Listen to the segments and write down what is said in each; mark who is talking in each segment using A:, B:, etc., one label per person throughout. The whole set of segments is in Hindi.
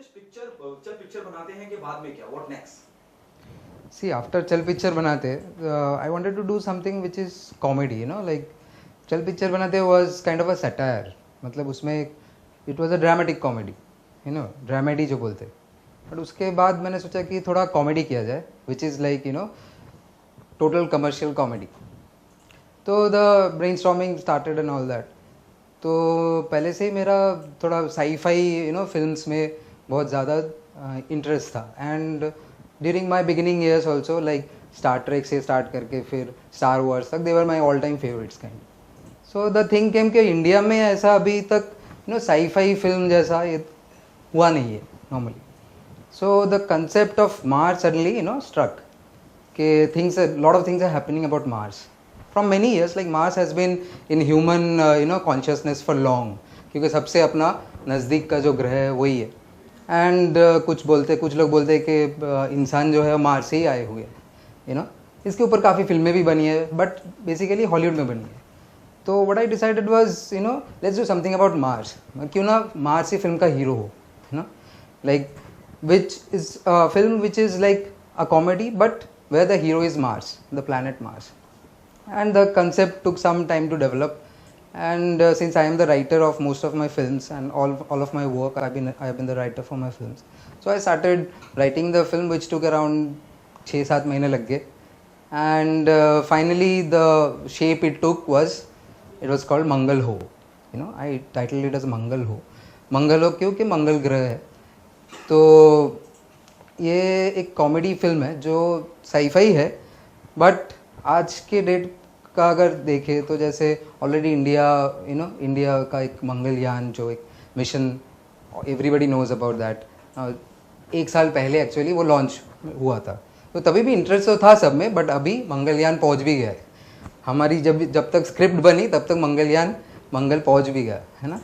A: जस्ट पिक्चर चल पिक्चर बनाते हैं कि बाद में क्या, व्हाट नेक्स्ट?
B: See, after चल पिक्चर बनाते, I wanted to do something which is comedy, you know, like चल पिक्चर बनाते was kind of a satire. मतलब उसमें it was a dramatic comedy, you know, dramedy जो बोलते. बट उसके बाद मैंने सोचा कि थोड़ा कॉमेडी किया जाए, which is like, you know, total commercial comedy. तो the brainstorming started and all that. तो पहले से ही मेरा थोड़ा साई-फाई, you know, फिल्म्स में बहुत ज़्यादा इंटरेस्ट था. And during my beginning years also, like Star Trek से स्टार्ट करके फिर स्टार वॉर्स तक, they were my all time favourites kind. So the thing came कि इंडिया में ऐसा अभी तक, यू नो, साई-फाई फिल्म जैसा ये हुआ नहीं है normally. So the concept of Mars suddenly, you know, struck कि things, lot of things are happening about Mars from many years. Like Mars has been in human, you know, consciousness for long, क्योंकि सबसे अपना नज़दीक का जो ग्रह है वही है. एंड कुछ लोग बोलते हैं कि इंसान जो है मार्स से ही आए हुए हैं, यू नो. इसके ऊपर काफ़ी फिल्में भी बनी है, बट बेसिकली हॉलीवुड में बनी है. तो what I decided was, you know, let's do something about Mars. क्यों ना मार्स ही फिल्म का हीरो हो, है ना. Like which is film which is like a comedy but where the hero is Mars, the planet Mars. And the concept took some time to develop, and since I am the writer of most of my films and all of my work, I have been the writer for my films. So I started writing the film, which took around 6-7 महीने लग गए. And finally the shape it took was called मंगल हो. You know, I titled it as मंगल हो. मंगल हो क्योंकि मंगल ग्रह है. तो ये एक कॉमेडी फिल्म है जो साई-फाई है, बट आज के डेट का अगर देखें तो जैसे already India, you know, India का एक मंगलयान जो एक mission, everybody knows about that. 1 साल पहले एक्चुअली वो लॉन्च हुआ था. तो तभी भी इंटरेस्ट तो था सब में, बट अभी मंगलयान पहुंच भी गया है. हमारी जब तक स्क्रिप्ट बनी तब तक मंगलयान मंगल पहुंच भी गया है ना.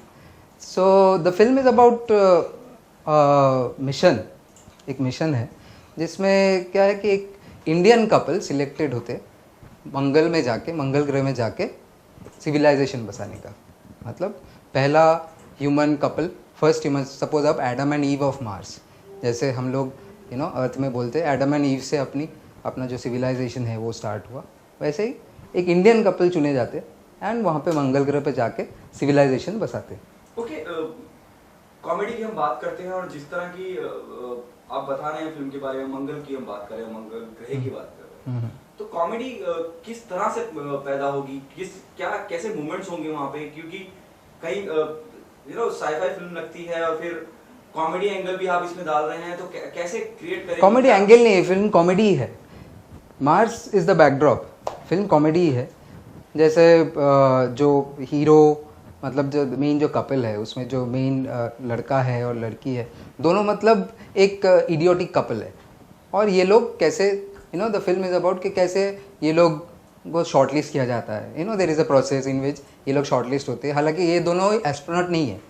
B: So the film is about mission. एक मिशन है जिसमें क्या है कि एक इंडियन कपल सिलेक्टेड होते मंगल में जाके, मंगल ग्रह में जाके सिविलाइजेशन बसाने का. मतलब पहला human couple, first human, suppose आप Adam and Eve of Mars, जैसे हम लोग, यू नो, अर्थ में बोलते हैं एडम एंड ईव से अपना जो सिविलाइजेशन है वो स्टार्ट हुआ. वैसे ही एक इंडियन कपल चुने जाते एंड वहाँ पे मंगल ग्रह पे जाके सिविलाइजेशन बसाते.
A: ओके, कॉमेडी की हम बात करते हैं और जिस तरह की आप बता रहे हैं फिल्म के बारे में, मंगल की हम बात कर रहे हैं, मंगल ग्रह की बात कर रहे हैं, तो कॉमेडी किस तरह से पैदा होगी, कैसे मूवमेंट्स होंगे वहाँ पे? क्योंकि कहीं यू नो साई-फाई फिल्म लगती है और फिर कॉमेडी एंगल भी आप इसमें डाल रहे हैं, तो कैसे क्रिएट करेंगे? कॉमेडी
B: एंगल नहीं है, फिल्म कॉमेडी है. Mars is the backdrop, film comedy है. जैसे जो हीरो, मतलब जो मेन जो कपल है उसमें जो मेन लड़का है और लड़की है, दोनों मतलब एक इडियोटिक कपल है. और ये लोग कैसे, you know, the film is about कि कैसे ये लोग को शॉर्टलिस्ट किया जाता है. You know, there is a process in which ये लोग शॉर्टलिस्ट होते हैं. हालांकि ये दोनों एस्ट्रोनॉट नहीं है,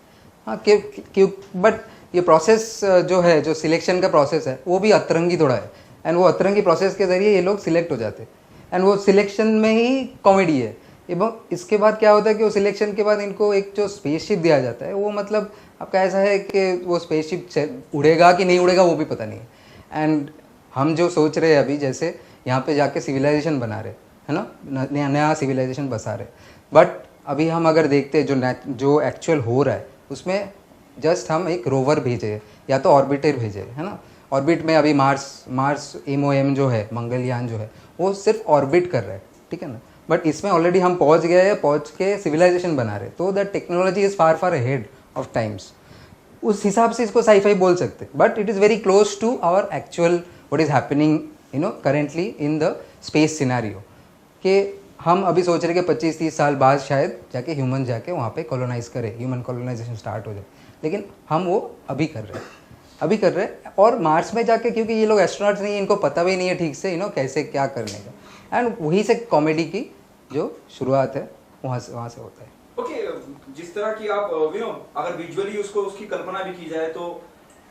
B: हाँ, क्यों, बट ये प्रोसेस जो है, जो सिलेक्शन का प्रोसेस है, वो भी अतरंगी थोड़ा है. एंड वो अतरंगी प्रोसेस के ज़रिए ये लोग सिलेक्ट हो जाते हैं. एंड वो सिलेक्शन में ही कॉमेडी है. एवं इसके बाद क्या होता है कि वो सिलेक्शन के बाद इनको एक जो स्पेसशिप दिया जाता है, वो मतलब आपका ऐसा है कि वो स्पेसशिप उड़ेगा कि नहीं उड़ेगा वो भी पता नहीं है. एंड हम जो सोच रहे हैं अभी, जैसे यहाँ पे जाके सिविलाइजेशन बना रहे है ना, नया सिविलाइजेशन बसा रहे, बट अभी हम अगर देखते हैं जो एक्चुअल हो रहा है उसमें जस्ट हम एक रोवर भेजे या तो ऑर्बिटर भेजे, है ना. ऑर्बिट में अभी मार्स MOM जो है, मंगलयान जो है, वो सिर्फ ऑर्बिट कर रहा है, ठीक है ना. बट इसमें ऑलरेडी हम पहुँच गए हैं, पहुँच के सिविलाइजेशन बना रहे. तो the technology is far far ahead of times. उस हिसाब से इसको साई-फाई बोल सकते, but it is very close to our actual what is happening, you know, currently in the space scenario. कि हम अभी सोच रहे कि 25-30 साल बाद शायद जाके ह्यूमन जाके वहाँ पे कॉलोनाइज करे, ह्यूमन कॉलोनाइजेशन स्टार्ट हो जाए. लेकिन हम वो अभी कर रहे हैं. और मार्स में जाके, क्योंकि ये लोग एस्ट्रोनॉट्स नहीं है, इनको पता भी नहीं है ठीक से, यू नो, कैसे क्या करने का. एंड वहीं से कॉमेडी की जो शुरुआत है वहाँ से होता है.
A: ओके, जिस तरह की आप, यू नो, अगर विजुअली उसकी कल्पना भी की जाए तो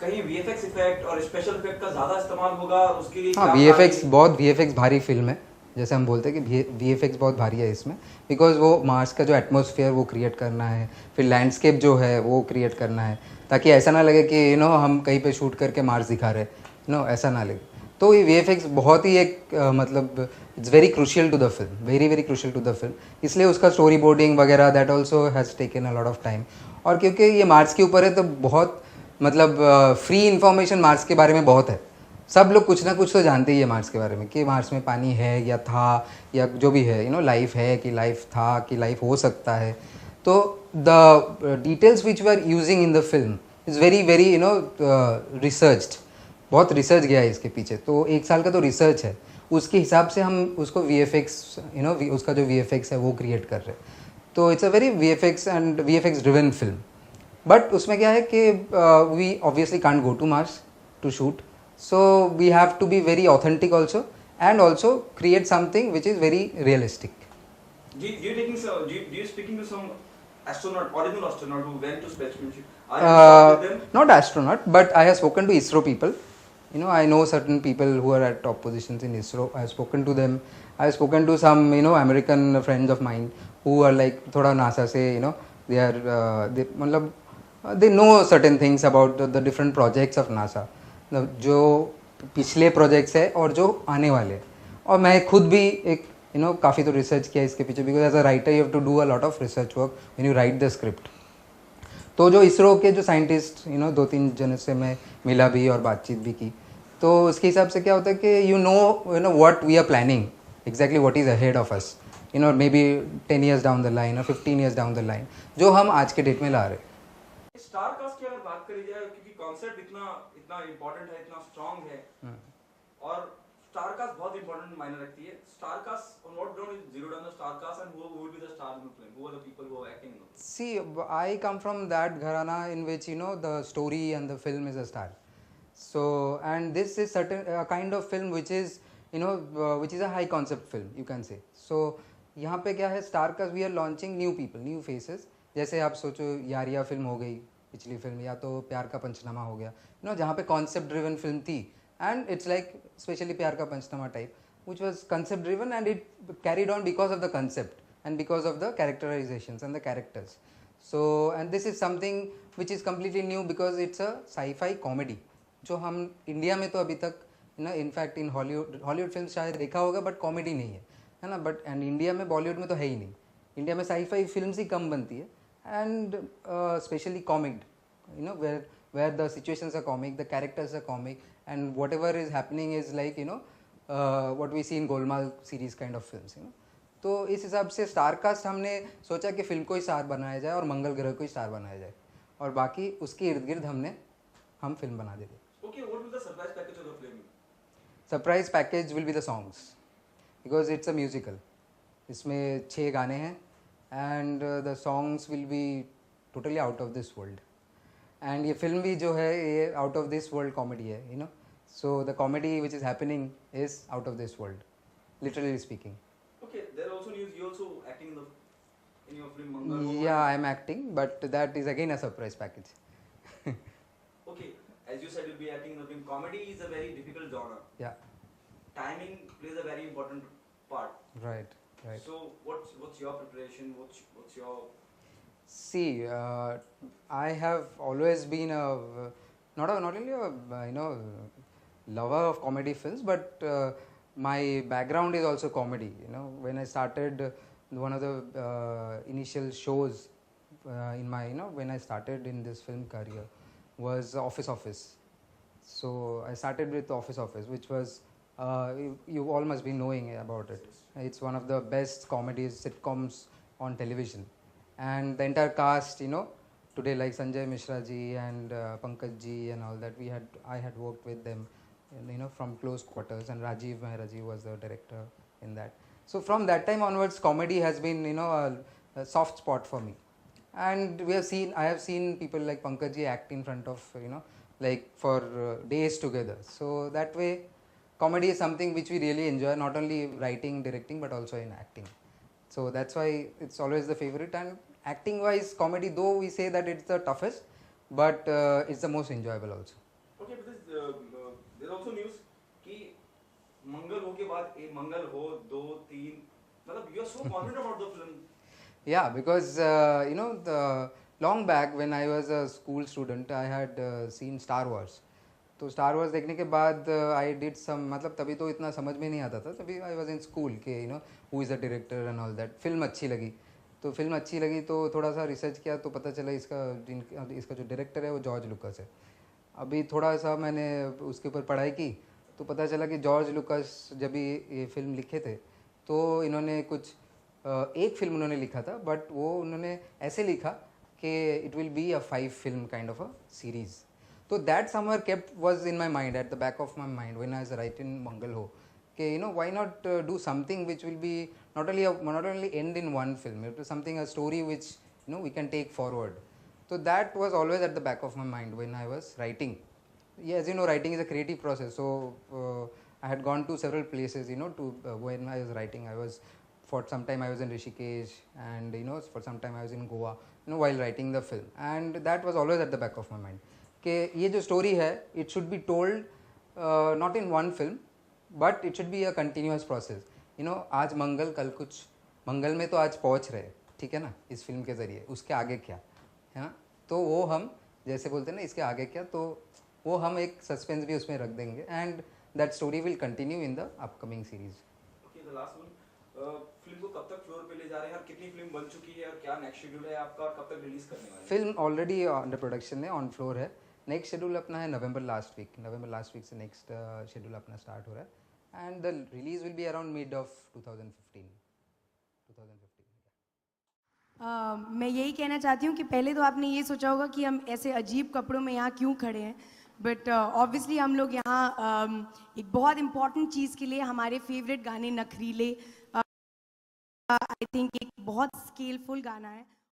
A: कहीं VFX इफेक्ट और स्पेशल इफेक्ट का ज़्यादा इस्तेमाल होगा उसके लिए?
B: हाँ, VFX भारी फिल्म है. जैसे हम बोलते हैं कि VFX बहुत भारी है इसमें, बिकॉज वो मार्स का जो एटमॉस्फेयर वो क्रिएट करना है, फिर लैंडस्केप जो है वो क्रिएट करना है, ताकि ऐसा ना लगे कि हम कहीं पे शूट करके मार्स दिखा रहे, ऐसा ना लगे। तो ये VFX बहुत ही एक मतलब it's very crucial to the film, very very crucial to the film, इसलिए उसका स्टोरी बोर्डिंग वगैरह that also has taken a lot of time. और क्योंकि ये मार्स के ऊपर है तो बहुत मतलब फ्री इन्फॉर्मेशन मार्स के बारे में बहुत है, सब लोग कुछ ना कुछ तो जानते ही है मार्स के बारे में, कि मार्स में पानी है या था या जो भी है, लाइफ है कि लाइफ था कि लाइफ हो सकता है। तो the details which we are using in the film is very very researched, बहुत रिसर्च गया है इसके पीछे, तो 1 साल का तो रिसर्च है, उसके हिसाब से हम उसको VFX उसका जो VFX है वो क्रिएट कर रहे हैं। तो it's a very VFX driven film. But उसमें क्या है कि we obviously can't go to Mars to shoot, so we have to be very authentic also, and also create something which is very realistic.
A: Do you speaking to some astronaut, original astronaut who went to space mission? Are you in touch with them?
B: Not astronaut, but I have spoken to ISRO people. I know certain people who are at top positions in ISRO. I have spoken to them. I have spoken to some American friends of mine who are like thoda NASA se they are they matlab they know certain things about the different projects of NASA, जो पिछले प्रोजेक्ट्स है और जो आने वाले हैं। और मैं खुद भी एक काफ़ी तो रिसर्च किया इसके पीछे, because as a writer you have to do a lot of research work when you write the script. तो जो इसरो के जो साइंटिस्ट 2-3 जनों से मैं मिला भी और बातचीत भी की, तो उसके हिसाब से क्या होता है कि you know what we are planning exactly what is ahead of us, maybe 10 years down the line और 15 years डाउन द लाइन, जो हम आज के डेट में ला रहे हैं।
A: स्टार कास्ट की अगर बात करी जाए, क्योंकि कॉन्सेप्ट इतना इम्पोर्टेंट है, इतना स्ट्रांग है, और स्टार कास्ट बहुत इम्पोर्टेंट मायने रखती है। Star cast on what ground is zero down the star cast, and who would be the stars in the film? Who are the people who are acting in the film?
B: See, I come from that gharana in which the story and the film is a star. So, and this is certain a kind of film which is which is a high concept film, you can say. So, यहाँ पे क्या है, star cast we are launching new people, new faces. जैसे आप सोचो यारिया फिल्म हो गई पिछली फिल्म, या तो प्यार का पंचनामा हो गया, जहाँ पे कॉन्सेप्ट ड्रिवन फिल्म थी, एंड इट्स लाइक स्पेशली प्यार का पंचनामा type, which was concept driven, and it carried on because of the concept and because of the characterizations and the characters. So, and this is something which is completely new because it's a sci-fi comedy, जो हम इंडिया में तो अभी तक इनफैक्ट इन हॉलीवुड फिल्म शायद देखा होगा, बट कॉमेडी नहीं है ना, बट एंड इंडिया में बॉलीवुड में तो है ही नहीं, इंडिया में साई-फाई फिल्म्स ही कम बनती है, and specially comic, where the situations are comic, the characters are comic, and whatever is happening is like what we see in Golmaal series kind of films, तो इस हिसाब से स्टार कास्ट हमने सोचा कि फिल्म को ही स्टार बनाया जाए और मंगल ग्रह को ही स्टार बनाया जाए, और बाकी उसके इर्द गिर्द हम फिल्म बना देते।
A: Okay, what will the surprise package of the film?
B: Surprise package will be the songs, because it's a musical, इसमें 6 गाने हैं, and the songs will be totally out of this world, and ये फिल्म भी जो है ये out of this world comedy है, so the comedy which is happening is out of this world, literally speaking.
A: Okay, there are also news you also acting in your film Mangal.
B: Yeah, I am acting, but that is again a surprise package.
A: Okay, as you said, you'll be acting in the film. Comedy is a very difficult genre.
B: Yeah.
A: Timing plays a very important part.
B: Right.
A: So what's your preparation? What's your...
B: See, I have always been not only a lover of comedy films, but my background is also comedy. When I started, one of the initial shows in my when I started in this film career was Office. So I started with Office, which was you all must be knowing about it. It's one of the best comedies sitcoms on television, and the entire cast, today, like Sanjay Mishra ji and Pankaj ji and all that, I had worked with them, from close quarters, and Rajiv Mehra ji was the director in that. So from that time onwards, comedy has been a soft spot for me, and I have seen people like Pankaj ji act in front of like for days together. So that way, comedy is something which we really enjoy, not only writing, directing, but also in acting. So that's why it's always the favorite. And acting wise, comedy, though we say that it's the toughest, but it's the most enjoyable also.
A: Okay, but there's also news कि मंगल हो के बाद एक मंगल हो 2 3 मतलब you are so confident about the film.
B: Yeah, because the long back when I was a school student, I had seen Star Wars. तो स्टार वॉर्स देखने के बाद आई डिड सम मतलब तभी तो इतना समझ में नहीं आता था, तभी आई वॉज इन स्कूल के who is the director and all that. Film अच्छी लगी, तो फिल्म अच्छी लगी तो थोड़ा सा रिसर्च किया तो पता चला इसका जो डायरेक्टर है वो जॉर्ज लुकास है. अभी थोड़ा सा मैंने उसके ऊपर पढ़ाई की तो पता चला कि जॉर्ज लुकास जब भी ये फिल्म लिखे थे तो इन्होंने कुछ एक फिल्म उन्होंने लिखा था, बट वो उन्होंने ऐसे लिखा कि it will be a 5 film kind of a series. तो that somewhere kept was in my mind, at the back of my mind when I was writing Mangal Ho, कि why not do something which will be not only end in one film, it was something, a story which we can take forward. So that was always at the back of my mind when I was writing. Yeah, as you know, writing is a creative process, so I had gone to several places to when I was writing. For some time I was in Rishikesh, and for some time I was in Goa while writing the film, and that was always at the back of my mind कि ये जो स्टोरी है it should be told not in one film, but it should be a continuous process. आज मंगल, कल कुछ मंगल में तो आज पहुंच रहे, ठीक है ना, इस फिल्म के ज़रिए. उसके आगे क्या है ना, तो वो हम जैसे बोलते हैं ना, इसके आगे क्या, तो वो हम एक सस्पेंस भी उसमें रख देंगे, and that story will continue in the upcoming series.
A: Okay, the last one, film को कब तक फ्लोर पे ले जा रहे हैं और कितनी फिल्म बन चुकी है और क्या नेक्स्ट शेड्यूल है आपका, कब तक रिलीज करने वाले हैं?
B: फिल्म ऑलरेडी अंडर प्रोडक्शन है, ऑन फ्लोर है. नेक्स्ट शेड्यूल अपना है नवंबर लास्ट वीक से नेक्स्ट शेड्यूल अपना स्टार्ट हो रहा है, and the release will be around mid of 2015.
C: मैं यही कहना चाहती हूँ कि पहले तो आपने ये सोचा होगा कि हम ऐसे अजीब कपड़ों में यहाँ क्यों खड़े हैं, बट ऑब्वियसली हम लोग यहाँ एक बहुत इम्पॉर्टेंट चीज़ के लिए, हमारे फेवरेट गाने नखरीले, आई थिंक एक बहुत स्केलफुल गाना है.